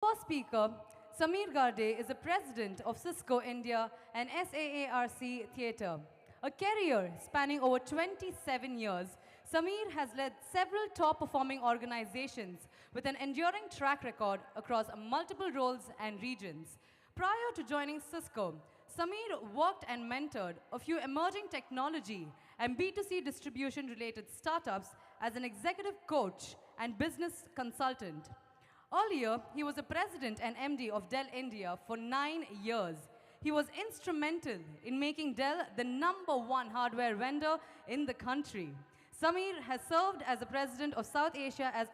First speaker, Samir Garde is the president of Cisco India and SAARC Theatre. A career spanning over 27 years, Samir has led several top-performing organizations with an enduring track record across multiple roles and regions. Prior to joining Cisco, Samir worked and mentored a few emerging technology and B2C distribution-related startups as an executive coach and business consultant. Earlier, he was the president and MD of Dell India for 9 years. He was instrumental in making Dell the #1 hardware vendor in the country. Samir has served as the president of South Asia at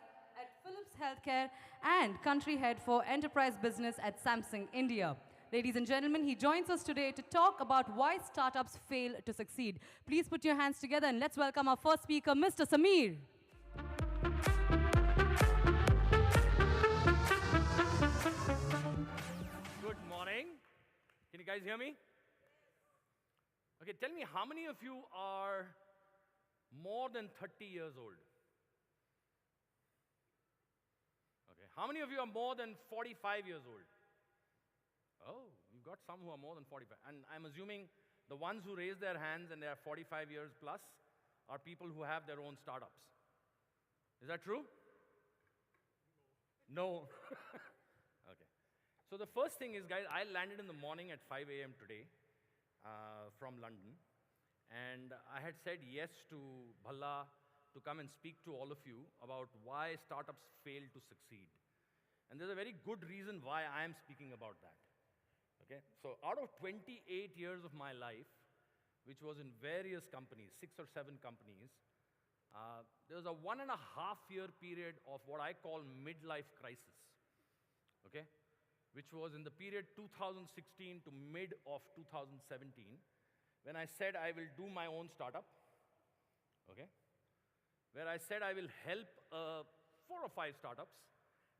Philips Healthcare and country head for enterprise business at Samsung India. Ladies and gentlemen, he joins us today to talk about why startups fail to succeed. Please put your hands together and let's welcome our first speaker, Mr. Samir. Good morning. Can you guys hear me? Okay, tell me, how many of you are more than 30 years old? Okay, how many of you are more than 45 years old? Oh, you've got some who are more than 45. And I'm assuming the ones who raise their hands and they are 45 years plus are people who have their own startups. Is that true? No. Okay. So the first thing is, guys, I landed in the morning at 5 a.m. today from London. And I had said yes to Bhalla to come and speak to all of you about why startups fail to succeed. And there's a very good reason why I am speaking about that. Okay? So out of 28 years of my life, which was in various companies, 6 or 7 companies, there was a 1.5-year period of what I call midlife crisis. Okay? Which was in the period 2016 to mid of 2017, when I said I will do my own startup, okay? Where I said I will help 4 or 5 startups,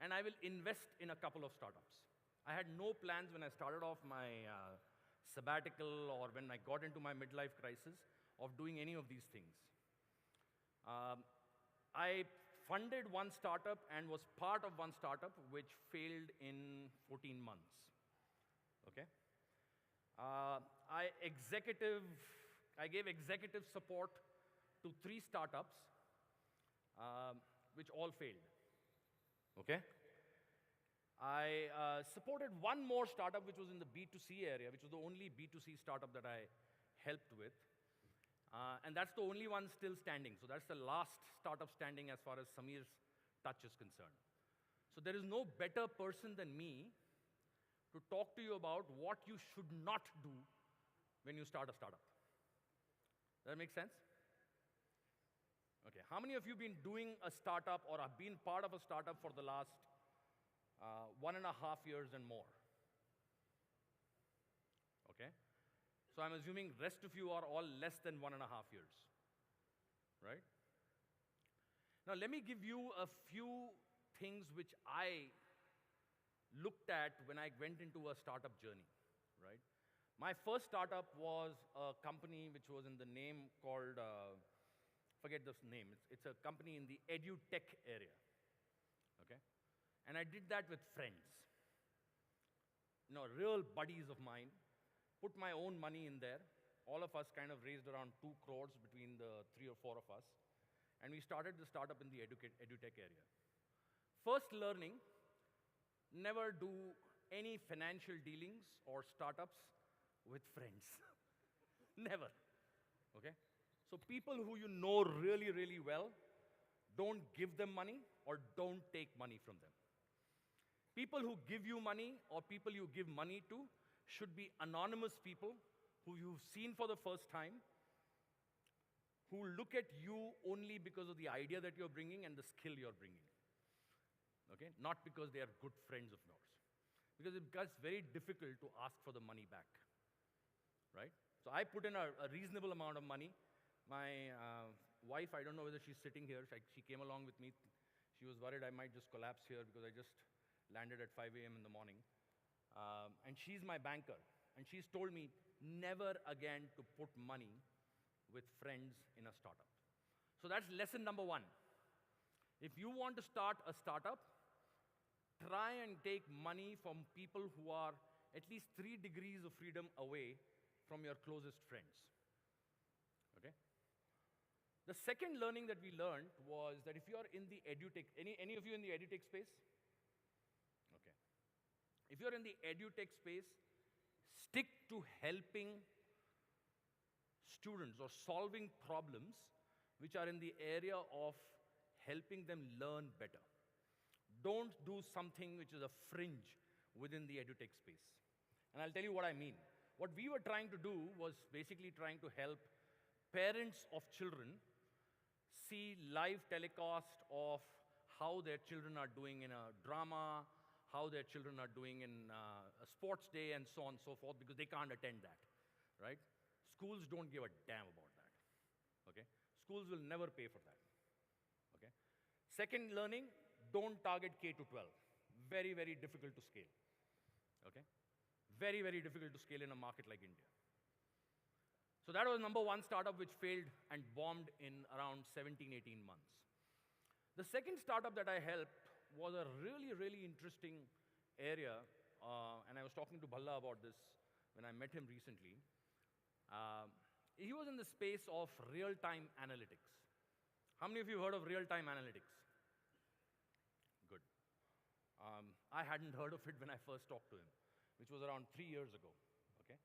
and I will invest in a couple of startups. I had no plans when I started off my sabbatical or when I got into my midlife crisis of doing any of these things. I funded one startup and was part of one startup which failed in 14 months. Okay? I gave executive support to 3 startups, which all failed. Okay? I supported one more startup which was in the B2C area, which was the only B2C startup that I helped with. And that's the only one still standing. So that's the last startup standing as far as Samir's touch is concerned. So there is no better person than me to talk to you about what you should not do when you start a startup. Does that make sense? Okay, how many of you have been doing a startup or have been part of a startup for the last 1.5 years and more? Okay. So I'm assuming rest of you are all less than 1.5 years, right? Now let me give you a few things which I looked at when I went into a startup journey, right? My first startup was a company which was in the name called, forget this name, it's a company in the edu-tech area, okay? And I did that with friends, real buddies of mine. Put my own money in there. All of us kind of raised around 2 crores between the 3 or 4 of us. And we started the startup in the edu-tech area. First learning, never do any financial dealings or startups with friends. Never. Okay? So people who you know really, really well, don't give them money or don't take money from them. People who give you money or people you give money to should be anonymous people who you've seen for the first time, who look at you only because of the idea that you're bringing and the skill you're bringing. Okay? Not because they are good friends of yours. Because it becomes very difficult to ask for the money back. Right? So I put in a reasonable amount of money. My wife, I don't know whether she's sitting here. She came along with me. She was worried I might just collapse here because I just landed at 5 a.m. in the morning. And she's my banker. And she's told me never again to put money with friends in a startup. So that's lesson number 1. If you want to start a startup, try and take money from people who are at least 3 degrees of freedom away from your closest friends. Okay? The second learning that we learned was that if you are in the edutech, any of you in the edutech space? Okay. If you're in the edutech space, stick to helping students or solving problems which are in the area of helping them learn better. Don't do something which is a fringe within the edutech space. And I'll tell you what I mean. What we were trying to do was basically trying to help parents of children see live telecast of how their children are doing in a drama, how their children are doing in a sports day, and so on and so forth, because they can't attend that, right? Schools don't give a damn about that, okay? Schools will never pay for that, okay? Second learning, don't target K to 12. Very, very difficult to scale, okay? Very, very difficult to scale in a market like India. So that was number one startup which failed and bombed in around 17, 18 months. The second startup that I helped was a really, really interesting area, and I was talking to Bhalla about this when I met him recently. He was in the space of real-time analytics. How many of you heard of real-time analytics? Good. I hadn't heard of it when I first talked to him, which was around 3 years ago. Okay?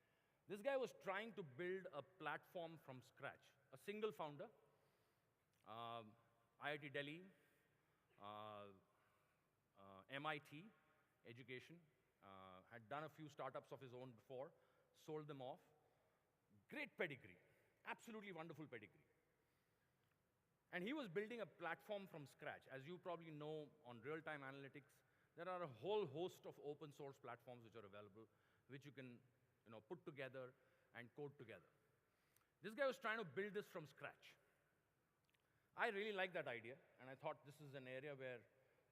This guy was trying to build a platform from scratch. A single founder, IIT Delhi, MIT education, had done a few startups of his own before, sold them off. Great pedigree, absolutely wonderful pedigree. And he was building a platform from scratch. As you probably know, on real-time analytics, there are a whole host of open source platforms which are available, which you can put together and code together. This guy was trying to build this from scratch. I really like that idea, and I thought this is an area where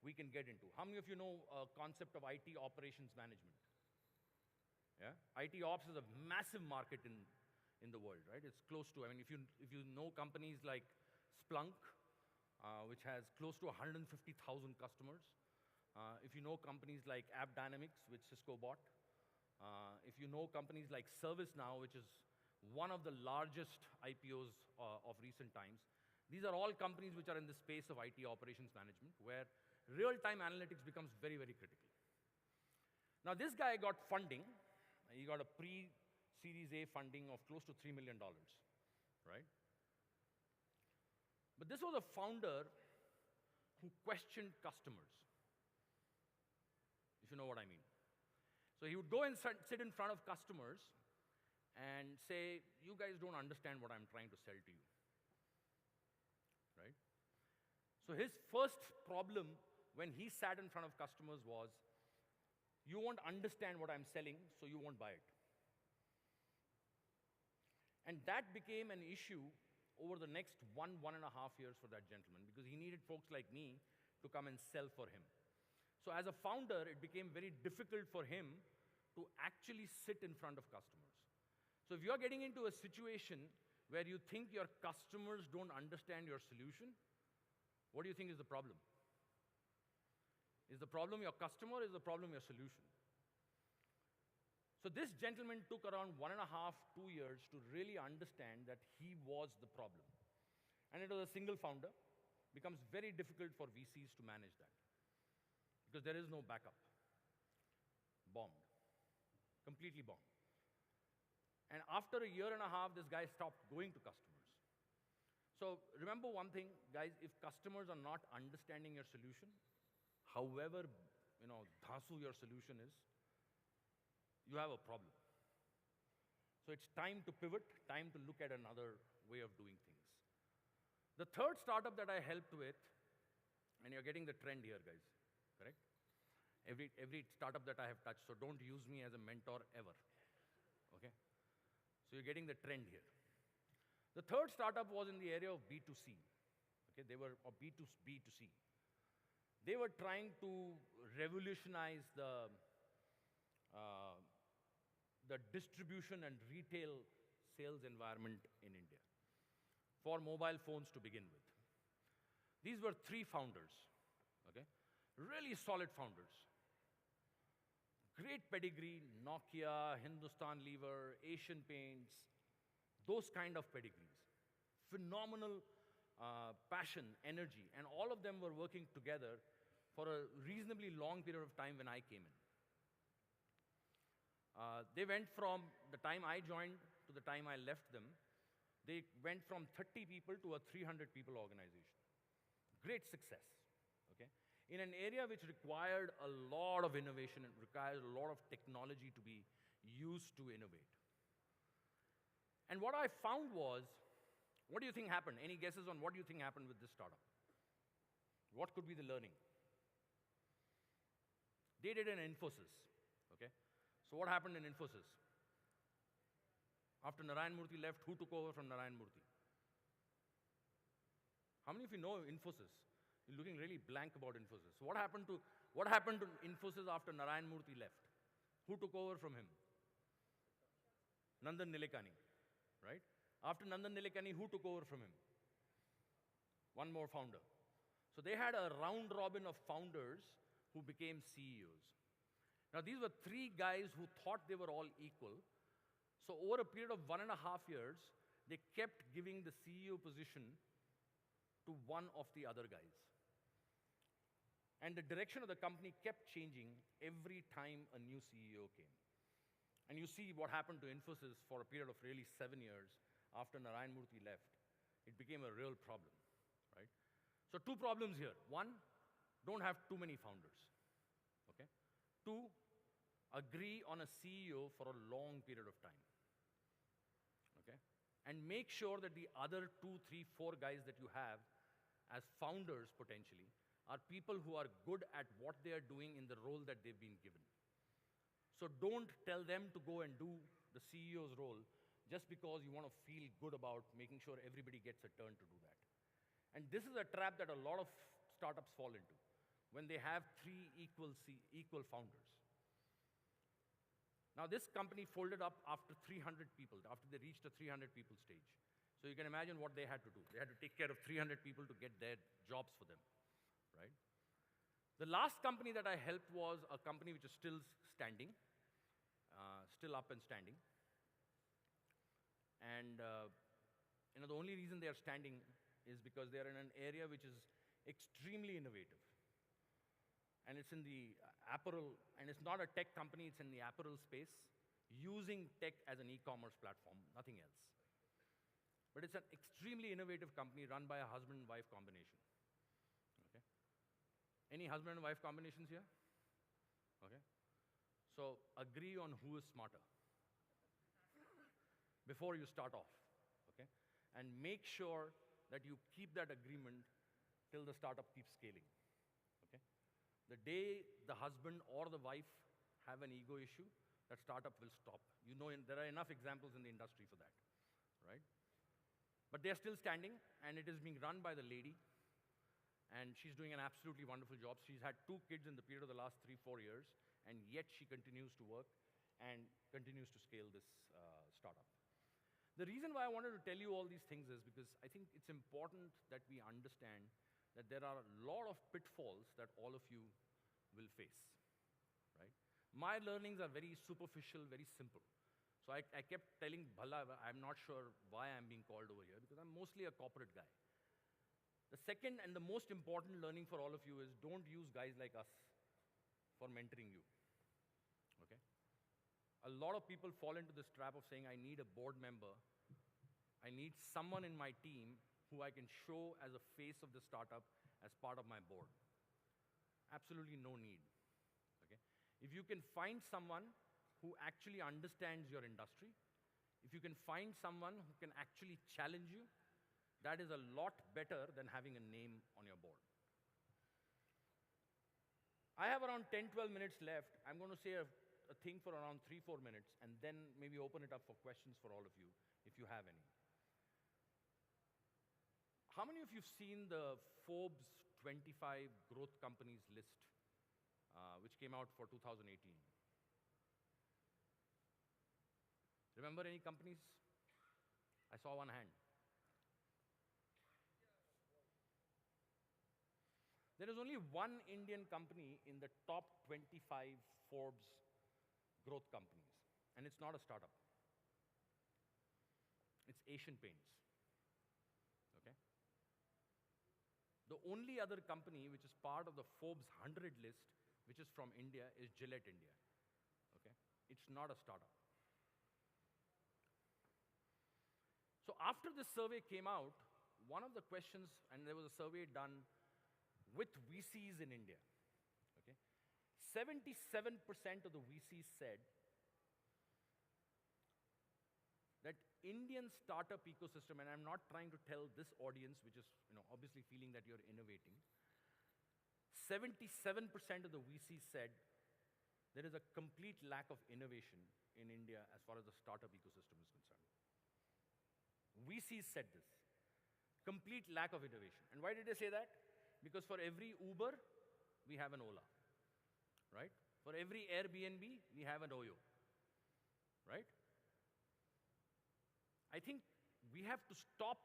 we can get into. How many of you know a concept of IT operations management? Yeah? IT ops is a massive market in the world, right? It's close to, I mean, if you know companies like Splunk, which has close to 150,000 customers, if you know companies like AppDynamics, which Cisco bought, if you know companies like ServiceNow, which is one of the largest IPOs of recent times, these are all companies which are in the space of IT operations management, where real-time analytics becomes very, very critical. Now, this guy got funding. He got a pre-Series A funding of close to $3 million, right? But this was a founder who questioned customers, if you know what I mean. So he would go and sit in front of customers and say, you guys don't understand what I'm trying to sell to you, right? So his first problem when he sat in front of customers was, you won't understand what I'm selling, so you won't buy it. And that became an issue over the next 1.5 years for that gentleman, because he needed folks like me to come and sell for him. So as a founder, it became very difficult for him to actually sit in front of customers. So if you're getting into a situation where you think your customers don't understand your solution, what do you think is the problem? Is the problem your customer, or is the problem your solution? So this gentleman took around 1.5, 2 years to really understand that he was the problem. And it was a single founder. Becomes very difficult for VCs to manage that, because there is no backup. Bombed. Completely bombed. And after 1.5 years, this guy stopped going to customers. So remember one thing, guys, if customers are not understanding your solution, however dhasu your solution is, you have a problem. So it's time to pivot, time to look at another way of doing things. The third startup that I helped with, and you're getting the trend here, guys, correct? Every startup that I have touched, so don't use me as a mentor ever, okay? So you're getting the trend here. The third startup was in the area of B2C, okay? They were B2C. They were trying to revolutionize the distribution and retail sales environment in India for mobile phones to begin with. These were 3 founders, okay? Really solid founders. Great pedigree, Nokia, Hindustan Lever, Asian Paints, those kind of pedigrees. Phenomenal passion, energy, and all of them were working together for a reasonably long period of time when I came in. They went from the time I joined to the time I left them, they went from 30 people to a 300 people organization. Great success, okay? In an area which required a lot of innovation and required a lot of technology to be used to innovate. And what I found was, what do you think happened? Any guesses on what do you think happened with this startup? What could be the learning? They did an Infosys, okay? So what happened in Infosys? After Narayan Murthy left, who took over from Narayan Murthy? How many of you know Infosys? You're looking really blank about Infosys. So what happened to Infosys after Narayan Murthy left? Who took over from him? Nandan Nilekani, right? After Nandan Nilekani, who took over from him? One more founder. So they had a round robin of founders who became CEOs. Now these were three guys who thought they were all equal. So over a period of 1.5 years, they kept giving the CEO position to one of the other guys. And the direction of the company kept changing every time a new CEO came. And you see what happened to Infosys for a period of really 7 years after Narayan Murthy left. It became a real problem, right? So two problems here. One, don't have too many founders, okay? Two, agree on a CEO for a long period of time, okay? And make sure that the other 2, 3, 4 guys that you have as founders potentially are people who are good at what they are doing in the role that they've been given. So don't tell them to go and do the CEO's role just because you want to feel good about making sure everybody gets a turn to do that. And this is a trap that a lot of startups fall into when they have 3 equal founders. Now this company folded up after 300 people, after they reached a 300 people stage. So you can imagine what they had to do. They had to take care of 300 people to get their jobs for them, right? The last company that I helped was a company which is still standing, still up and standing. And the only reason they are standing is because they are in an area which is extremely innovative. And it's in the apparel, and it's not a tech company, it's in the apparel space, using tech as an e-commerce platform, nothing else. But it's an extremely innovative company run by a husband and wife combination. Okay? Any husband and wife combinations here? Okay? So agree on who is smarter before you start off, okay? And make sure that you keep that agreement till the startup keeps scaling, okay? The day the husband or the wife have an ego issue, that startup will stop. You know, there are enough examples in the industry for that, right? But they're still standing, and it is being run by the lady, and she's doing an absolutely wonderful job. She's had 2 kids in the period of the last 3, 4 years, and yet she continues to work and continues to scale this startup. The reason why I wanted to tell you all these things is because I think it's important that we understand that there are a lot of pitfalls that all of you will face, right? My learnings are very superficial, very simple. So I kept telling Bhala, I'm not sure why I'm being called over here, because I'm mostly a corporate guy. The second and the most important learning for all of you is don't use guys like us for mentoring you, okay? A lot of people fall into this trap of saying, I need a board member. I need someone in my team who I can show as a face of the startup as part of my board. Absolutely no need, okay? If you can find someone who actually understands your industry, if you can find someone who can actually challenge you, that is a lot better than having a name on your board. I have around 10, 12 minutes left. I'm going to say a thing for around 3, 4 minutes, and then maybe open it up for questions for all of you, if you have any. How many of you have seen the Forbes 25 growth companies list, which came out for 2018? Remember any companies? I saw one hand. There is only one Indian company in the top 25 Forbes growth companies. And it's not a startup. It's Asian Paints. Okay? The only other company which is part of the Forbes 100 list, which is from India, is Gillette India. Okay? It's not a startup. So after this survey came out, one of the questions, and there was a survey done with VCs in India. Okay? 77% of the VCs said that Indian startup ecosystem, and I'm not trying to tell this audience, which is obviously feeling that you're innovating, 77% of the VCs said there is a complete lack of innovation in India as far as the startup ecosystem is concerned. VCs said this. Complete lack of innovation. And why did they say that? Because for every Uber, we have an Ola, right? For every Airbnb, we have an Oyo, right? I think we have to stop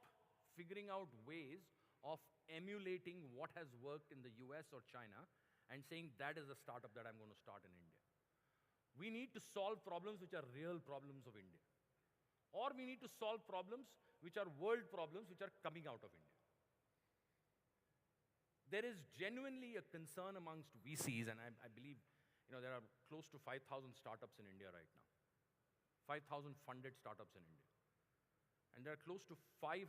figuring out ways of emulating what has worked in the US or China and saying that is a startup that I'm going to start in India. We need to solve problems which are real problems of India. Or we need to solve problems which are world problems which are coming out of India. There is genuinely a concern amongst VCs, and I believe there are close to 5,000 startups in India right now. 5,000 funded startups in India. And there are close to 500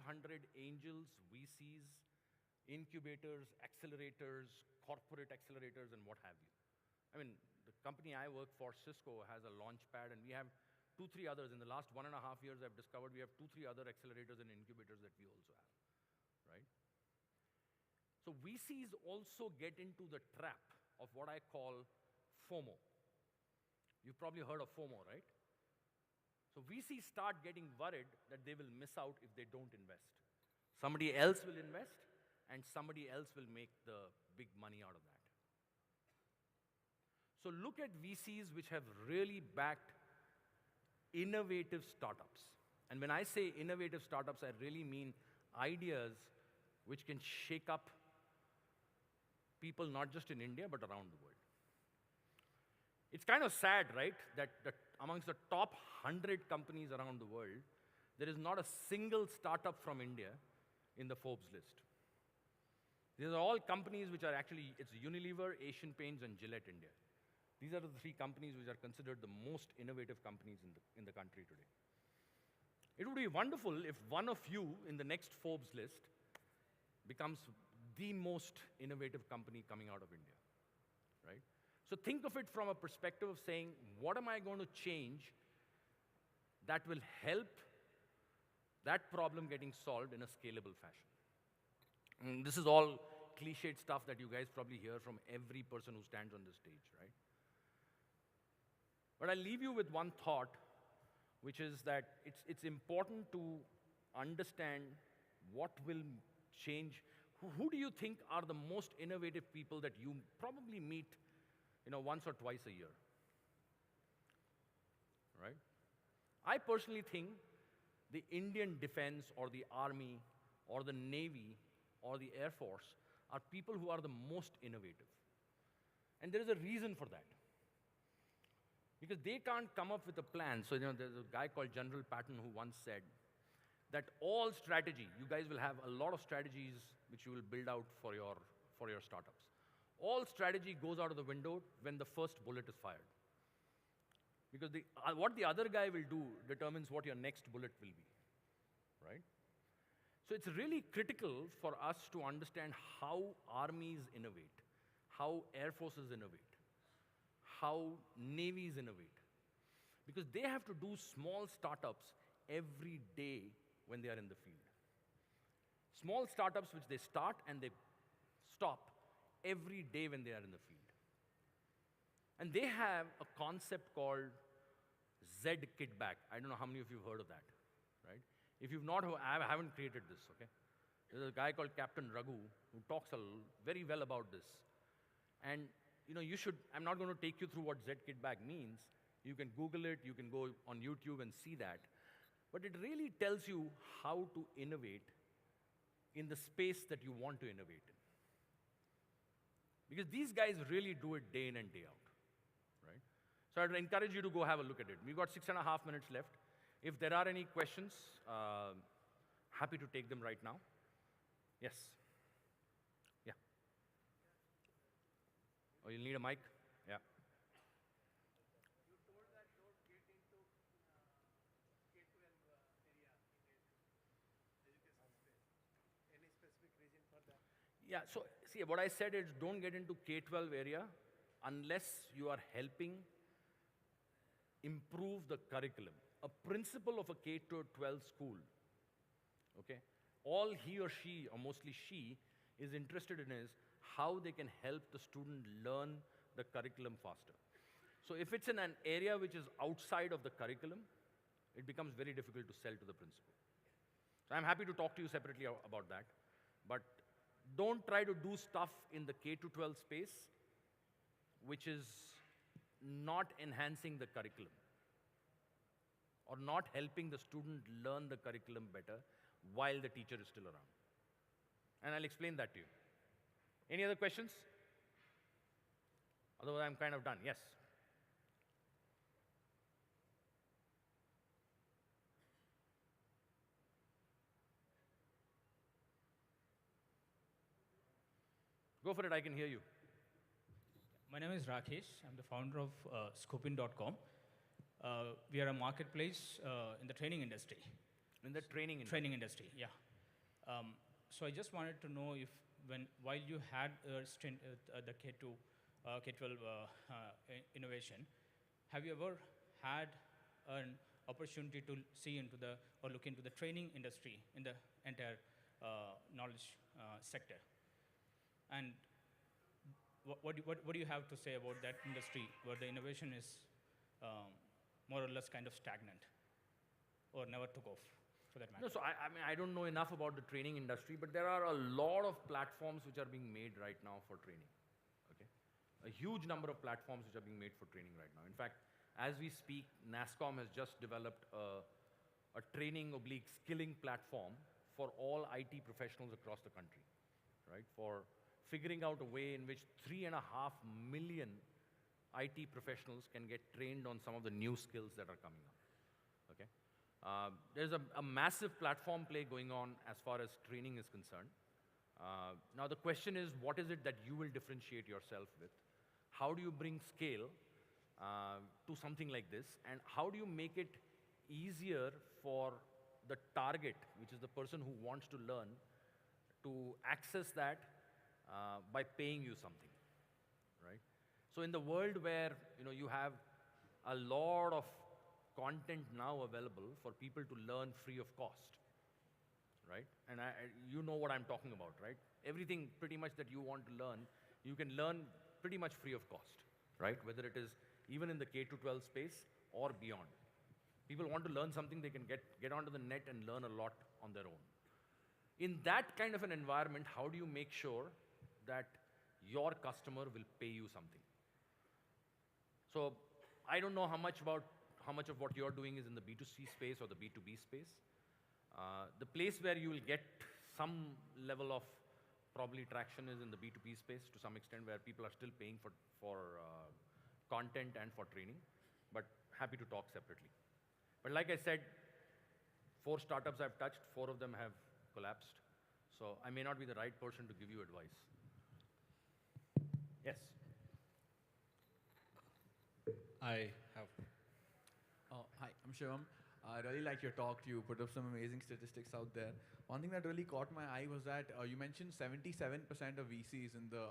angels, VCs, incubators, accelerators, corporate accelerators, and what have you. I mean, the company I work for, Cisco, has a launch pad, and we have 2-3 others. In the last 1.5 years, I've discovered we have 2-3 other accelerators and incubators that we also have, right? So VCs also get into the trap of what I call FOMO. You've probably heard of FOMO, right? So VCs start getting worried that they will miss out if they don't invest. Somebody else will invest, and somebody else will make the big money out of that. So look at VCs which have really backed innovative startups. And when I say innovative startups, I really mean ideas which can shake up people not just in India, but around the world. It's kind of sad, right, that amongst the top 100 companies around the world, there is not a single startup from India in the Forbes list. These are all companies which are actually, it's Unilever, Asian Paints, and Gillette India. These are the 3 companies which are considered the most innovative companies in the country today. It would be wonderful if one of you in the next Forbes list becomes the most innovative company coming out of India, right? So think of it from a perspective of saying, what am I going to change that will help that problem getting solved in a scalable fashion? And this is all cliched stuff that you guys probably hear from every person who stands on this stage, right? But I'll leave you with one thought, which is that it's important to understand what will change. Who do you think are the most innovative people that you probably meet once or twice a year, right? I personally think the Indian defense or the army or the Navy or the Air Force are people who are the most innovative. And there is a reason for that. Because they can't come up with a plan. So there's a guy called General Patton who once said that all strategy, you guys will have a lot of strategies which you will build out for your startups. All strategy goes out of the window when the first bullet is fired. Because what the other guy will do determines what your next bullet will be, right? So it's really critical for us to understand how armies innovate, how air forces innovate, how navies innovate. Because they have to do small startups every day when they are in the field. Small startups which they start and they stop every day when they are in the field. And they have a concept called Z Kitback. I don't know how many of you have heard of that, right? If you've not, I haven't created this, okay? There's a guy called Captain Raghu who talks very well about this. And you should, I'm not going to take you through what Z Kitback means. You can Google it, you can go on YouTube and see that. But it really tells you how to innovate in the space that you want to innovate in. Because these guys really do it day in and day out, right? So I'd encourage you to go have a look at it. We've got 6.5 minutes left. If there are any questions, happy to take them right now. Yes. Yeah. Oh, you'll need a mic? Yeah. You told that don't get into K-12 area in education space. Any specific reason for that? Yeah, so see, what I said is don't get into K-12 area unless you are helping improve the curriculum. A principal of a K-12 school, okay, all he or she, or mostly she, is interested in is how they can help the student learn the curriculum faster. So if it's in an area which is outside of the curriculum, it becomes very difficult to sell to the principal. So I'm happy to talk to you separately about that. But don't try to do stuff in the K-12 space which is not enhancing the curriculum or not helping the student learn the curriculum better while the teacher is still around. And I'll explain that to you. Any other questions? Otherwise, I'm kind of done. Yes? Go for it, I can hear you. My name is Rakesh. I'm the founder of Scopin.com. We are a marketplace in the training industry. In the training industry? Training industry, yeah. So I just wanted to know if, while you had a stint at the K-12 innovation, have you ever had an opportunity to see into the, or look into the training industry in the entire knowledge sector? And what do you have to say about that industry where the innovation is more or less kind of stagnant or never took off, for that matter? No, so I mean, I don't know enough about the training industry, but there are a lot of platforms which are being made right now for training, okay? A huge number of platforms which are being made for training right now. In fact, as we speak, NASSCOM has just developed a training/skilling platform for all IT professionals across the country, right? For figuring out a way in which 3.5 million IT professionals can get trained on some of the new skills that are coming up, okay? There's a massive platform play going on as far as training is concerned. Now the question is, what is it that you will differentiate yourself with? How do you bring scale to something like this? And how do you make it easier for the target, which is the person who wants to learn, to access that by paying you something, right? So in the world where you have a lot of content now available for people to learn free of cost, right? And you know what I'm talking about, right? Everything pretty much that you want to learn, you can learn pretty much free of cost, right? Whether it is even in the K-12 space or beyond. People want to learn something, they can get onto the net and learn a lot on their own. In that kind of an environment, how do you make sure that your customer will pay you something? So I don't know how much of what you're doing is in the B2C space or the B2B space. The place where you will get some level of probably traction is in the B2B space to some extent, where people are still paying for content and for training, but happy to talk separately. But like I said, 4 startups I've touched, 4 of them have collapsed. So I may not be the right person to give you advice. Yes? I have. Hi, I'm Shivam. I really like your talk. You put up some amazing statistics out there. One thing that really caught my eye was that you mentioned 77% of VCs in the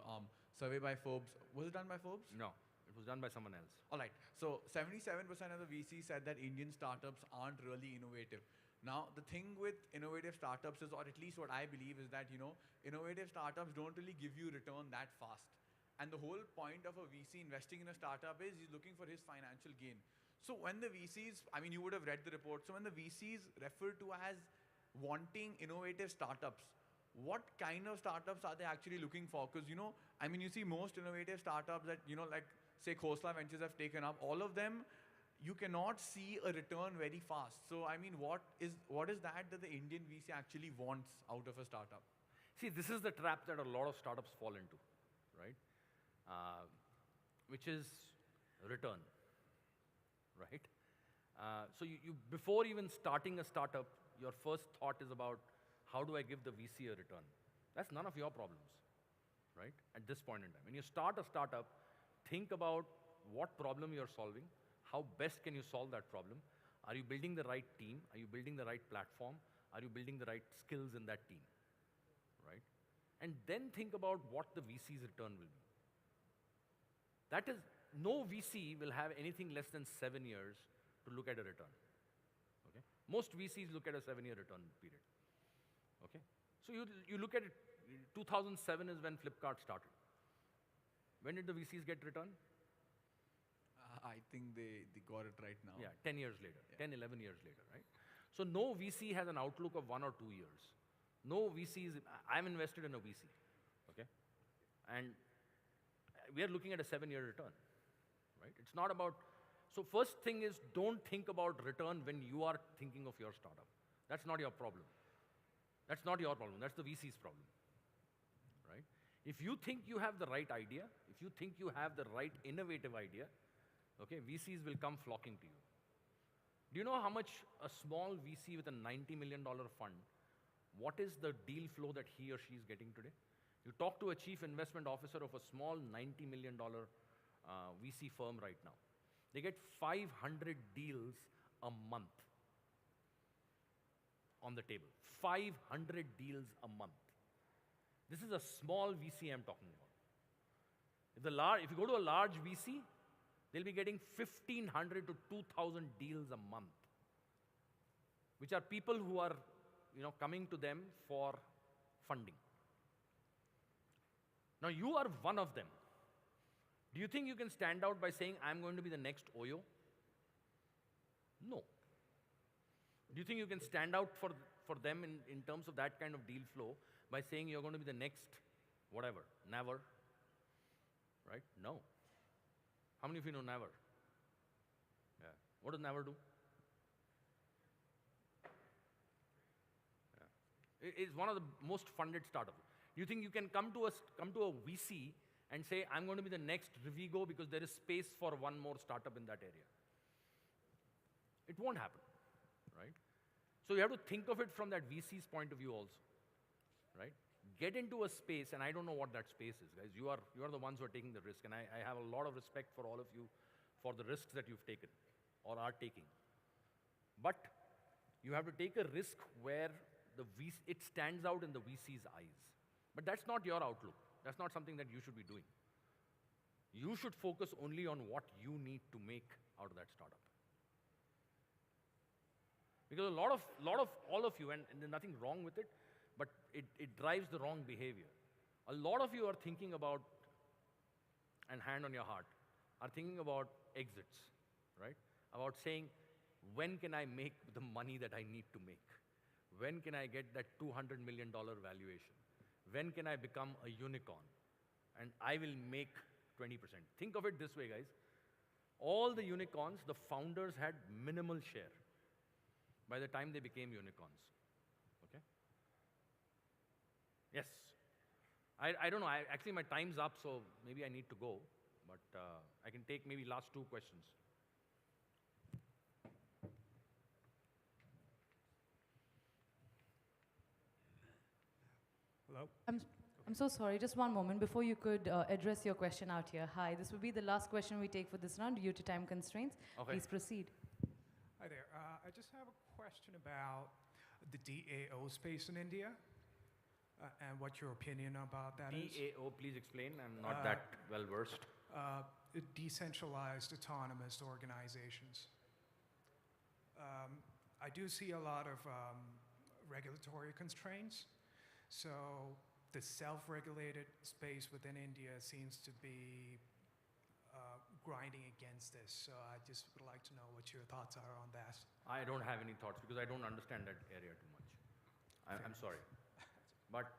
survey by Forbes. Was it done by Forbes? No, it was done by someone else. All right. So 77% of the VCs said that Indian startups aren't really innovative. Now, the thing with innovative startups is, or at least what I believe is that, innovative startups don't really give you return that fast. And the whole point of a VC investing in a startup is he's looking for his financial gain. So when the VCs, I mean, you would have read the report. So when the VCs refer to as wanting innovative startups, what kind of startups are they actually looking for? Because, I mean, you see most innovative startups that, like, say, Khosla Ventures have taken up, all of them, you cannot see a return very fast. So, I mean, what is that the Indian VC actually wants out of a startup? See, this is the trap that a lot of startups fall into, right? Which is return. Before even starting a startup, your first thought is about how do I give the VC a return? That's none of your problems, right? At this point in time. When you start a startup, think about what problem you're solving, how best can you solve that problem? Are you building the right team? Are you building the right platform? Are you building the right skills in that team, right? And then think about what the VC's return will be. That is, no VC will have anything less than 7 years to look at a return, okay? Most VCs look at a 7-year return period, okay? So you look at it, 2007 is when Flipkart started. When did the VCs get return? I think they got it right now. Yeah, 10 years later, 10, 11 years later, right? So no VC has an outlook of 1 or 2 years. No VCs, I'm invested in a VC, okay? And we are looking at a 7-year return, right? It's not about, so first thing is don't think about return when you are thinking of your startup. That's not your problem. That's not your problem, that's the VC's problem, right? If you think you have the right idea, if you think you have the right innovative idea, okay, VCs will come flocking to you. Do you know how much a small VC with a $90 million fund, what is the deal flow that he or she is getting today? You talk to a chief investment officer of a small $90 million VC firm right now. They get 500 deals a month on the table. 500 deals a month. This is a small VC I'm talking about. If you go to a large VC, they'll be getting 1,500 to 2,000 deals a month, which are people who are, coming to them for funding. Now you are one of them. Do you think you can stand out by saying, I'm going to be the next Oyo? No. Do you think you can stand out for them in terms of that kind of deal flow by saying you're going to be the next whatever, Never? Right? No. How many of you know Never? Yeah. What does Never do? Yeah. It's one of the most funded startups. Do you think you can come to a VC and say, I'm going to be the next Rivigo because there is space for one more startup in that area? It won't happen, right? So you have to think of it from that VC's point of view also, right? Get into a space, and I don't know what that space is, guys. You are the ones who are taking the risk, and I have a lot of respect for all of you for the risks that you've taken or are taking. But you have to take a risk where it stands out in the VC's eyes. But that's not your outlook. That's not something that you should be doing. You should focus only on what you need to make out of that startup. Because a lot of all of you, and there's nothing wrong with it, but it drives the wrong behavior. A lot of you are thinking about, and hand on your heart, are thinking about exits, right? About saying, when can I make the money that I need to make? When can I get that $200 million valuation? When can I become a unicorn? And I will make 20%. Think of it this way, guys. All the unicorns, the founders had minimal share by the time they became unicorns. Okay? Yes. I don't know. Actually, my time's up, so maybe I need to go. But I can take maybe last 2 questions. Hello? I'm so sorry, just one moment before you could address your question out here. Hi, this will be the last question we take for this round due to time constraints. Okay. Please proceed. Hi there. I just have a question about the DAO space in India and what your opinion about that is. DAO, please explain. I'm not that well versed. Decentralized autonomous organizations. I do see a lot of regulatory constraints. So the self-regulated space within India seems to be grinding against this. So I just would like to know what your thoughts are on that. I don't have any thoughts because I don't understand that area too much. I'm sorry. But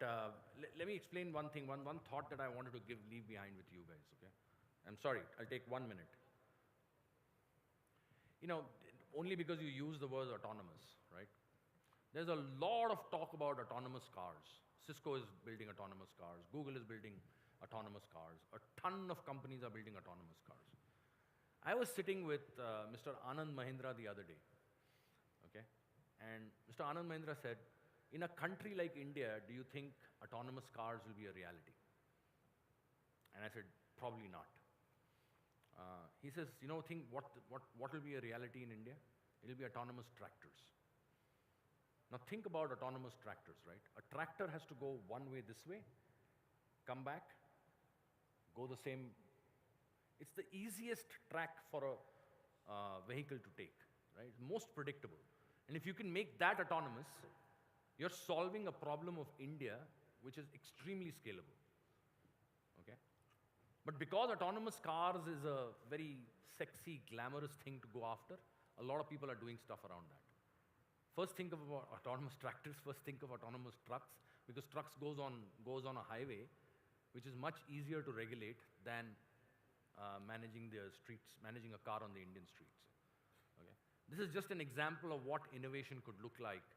let me explain one thing, one thought that I wanted to leave behind with you guys, okay? I'm sorry, I'll take 1 minute. Only because you use the word autonomous, right? There's a lot of talk about autonomous cars. Cisco is building autonomous cars. Google is building autonomous cars. A ton of companies are building autonomous cars. I was sitting with Mr. Anand Mahindra the other day, okay? And Mr. Anand Mahindra said, in a country like India, do you think autonomous cars will be a reality? And I said, probably not. He says, you know, think what will be a reality in India? It will be autonomous tractors. Now think about autonomous tractors, right? A tractor has to go one way this way, come back, go the same. It's the easiest track for a vehicle to take, right? Most predictable. And if you can make that autonomous, you're solving a problem of India, which is extremely scalable, okay? But because autonomous cars is a very sexy, glamorous thing to go after, a lot of people are doing stuff around that. First think of autonomous tractors, first think of autonomous trucks, because trucks goes on a highway, which is much easier to regulate than managing the streets, managing a car on the Indian streets. Okay? This is just an example of what innovation could look like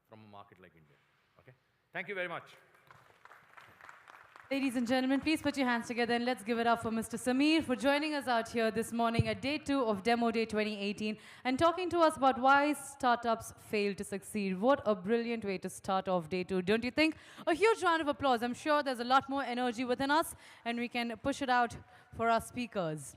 from a market like India. Okay? Thank you very much. Ladies and gentlemen, please put your hands together and let's give it up for Mr. Samir for joining us out here this morning at Day 2 of Demo Day 2018 and talking to us about why startups fail to succeed. What a brilliant way to start off Day 2, don't you think? A huge round of applause. I'm sure there's a lot more energy within us and we can push it out for our speakers.